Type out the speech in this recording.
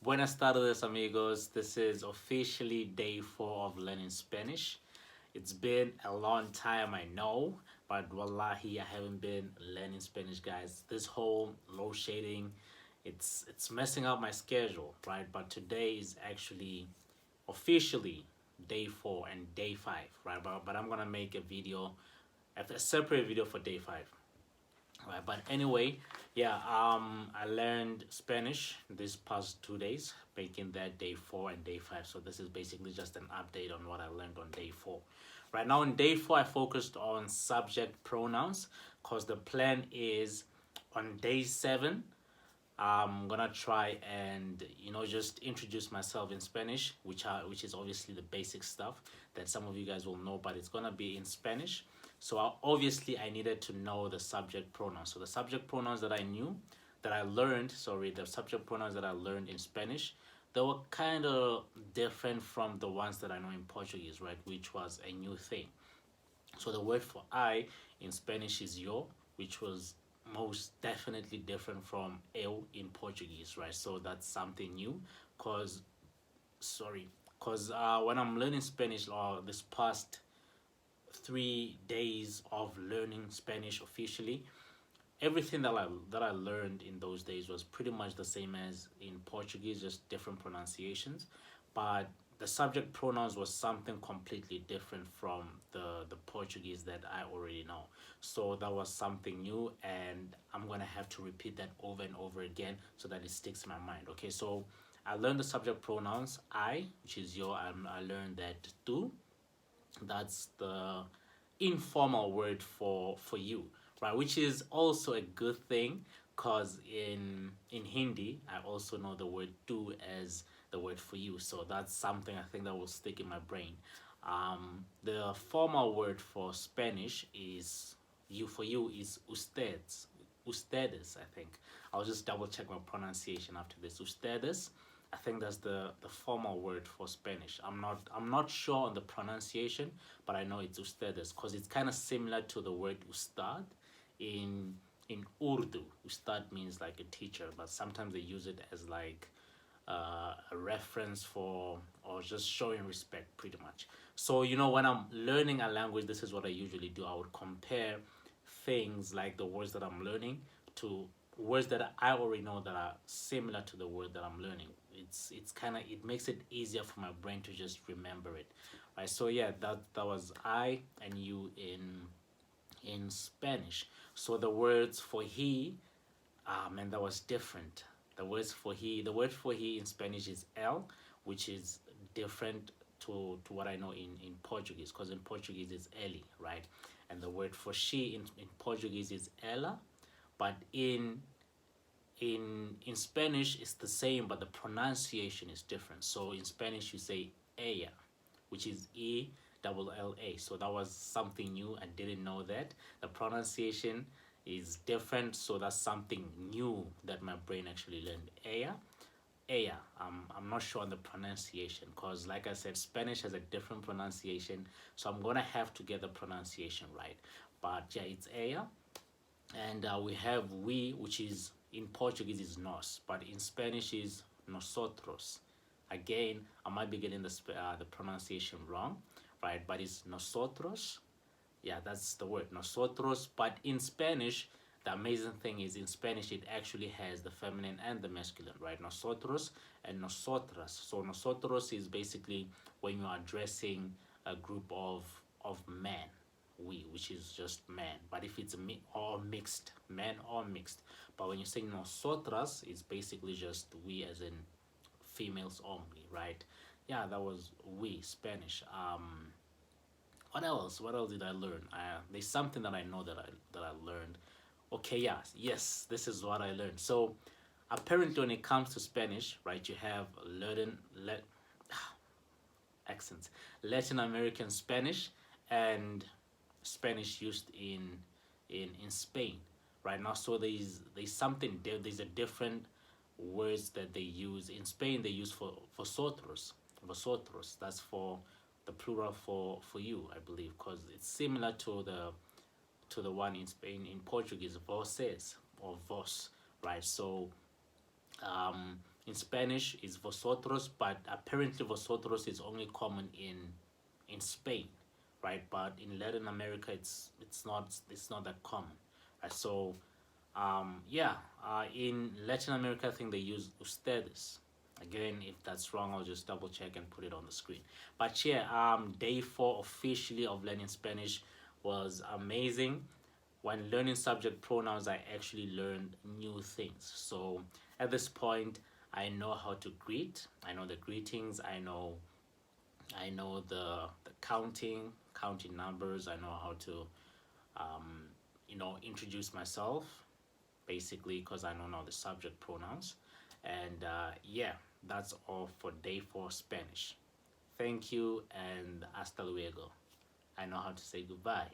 Buenas tardes, amigos. This is officially day 4 of learning Spanish. It's been a long time, I know, but wallahi, I haven't been learning Spanish, guys. This whole load shading, it's messing up my schedule, right? But today is actually officially day 4 and day 5, right? But I'm gonna make a video, a separate video for day 5. Right, but anyway, yeah, I learned Spanish this past 2 days, making that day 4 and day 5. So this is basically just an update on what I learned on day 4. Right now, in day 4, I focused on subject pronouns because the plan is on day 7. I'm gonna try and just introduce myself in Spanish, which is obviously the basic stuff that some of you guys will know, but it's gonna be in Spanish. So obviously I needed to know the subject pronouns. So the subject pronouns that I learned, the subject pronouns that I learned in Spanish, they were kind of different from the ones that I know in Portuguese, right? Which was a new thing. So the word for I in Spanish is yo, which was most definitely different from eu in Portuguese, right? So that's something new, cause when I'm learning Spanish, this past 3 days of learning Spanish officially, everything that I learned in those days was pretty much the same as in Portuguese, just different pronunciations. But the subject pronouns was something completely different from the Portuguese that I already know. So that was something new, and I'm gonna have to repeat that over and over again so that it sticks in my mind. Okay, so I learned the subject pronouns I, which is yo. I learned that tu. That's the informal word for you, right? Which is also a good thing, because in Hindi I also know the word tu as the word for you, so that's something I think that will stick in my brain. The formal word for Spanish is you, for you, is ustedes. I think I'll just double check my pronunciation after this. Ustedes, I think that's the formal word for Spanish. I'm not sure on the pronunciation, but I know it's ustedes because it's kind of similar to the word ustad in Urdu. Ustad means like a teacher, but sometimes they use it as like a reference for, or just showing respect, pretty much. So when I'm learning a language, this is what I usually do. I would compare things like the words that I'm learning to words that I already know that are similar to the word that I'm learning. It's kind of, it makes it easier for my brain to just remember it, right? So yeah, that was I and you in Spanish. So the words for he, man, that was different. The word for he in Spanish is el, which is different to what I know in Portuguese, because in Portuguese it's eli, right? And the word for she in Portuguese is ela, but in Spanish it's the same, but the pronunciation is different. So in Spanish you say ella, which is ELLA. So that was something new. I didn't know that. The pronunciation is different, so that's something new that my brain actually learned. Ella. I'm not sure on the pronunciation, because like I said, Spanish has a different pronunciation, so I'm gonna have to get the pronunciation right. But yeah, it's ella. And we have we, which is in Portuguese is nos, but in Spanish is nosotros. Again, I might be getting the pronunciation wrong, right? But it's nosotros. Yeah, that's the word, nosotros. But in Spanish, the amazing thing is in Spanish it actually has the feminine and the masculine, right? Nosotros and nosotras. So nosotros is basically when you're addressing a group of men, we, which is just man. But if it's or mixed, men or mixed. But when you say nosotras, it's basically just we, as in females only, right? Yeah, that was we, Spanish. What else? What else did I learn? There's something that I know that I learned. Okay, yes, this is what I learned. So apparently, when it comes to Spanish, right, you have accents, Latin American Spanish, and Spanish used in Spain, right now. So there's a different words that they use in Spain. They use for vosotros. That's for the plural for you, I believe, because it's similar to the one in Spain. In Portuguese, voses or vos, right? So in Spanish is vosotros, but apparently vosotros is only common in Spain, right? But in Latin America, it's not that common. So, yeah, in Latin America, I think they use ustedes. Again, if that's wrong, I'll just double check and put it on the screen. But yeah, day 4 officially of learning Spanish was amazing. When learning subject pronouns, I actually learned new things. So at this point, I know how to greet. I know the greetings. I know the counting numbers. I know how to introduce myself, basically, because I know now the subject pronouns. And yeah, that's all for day 4 Spanish. Thank you and hasta luego. I know how to say goodbye.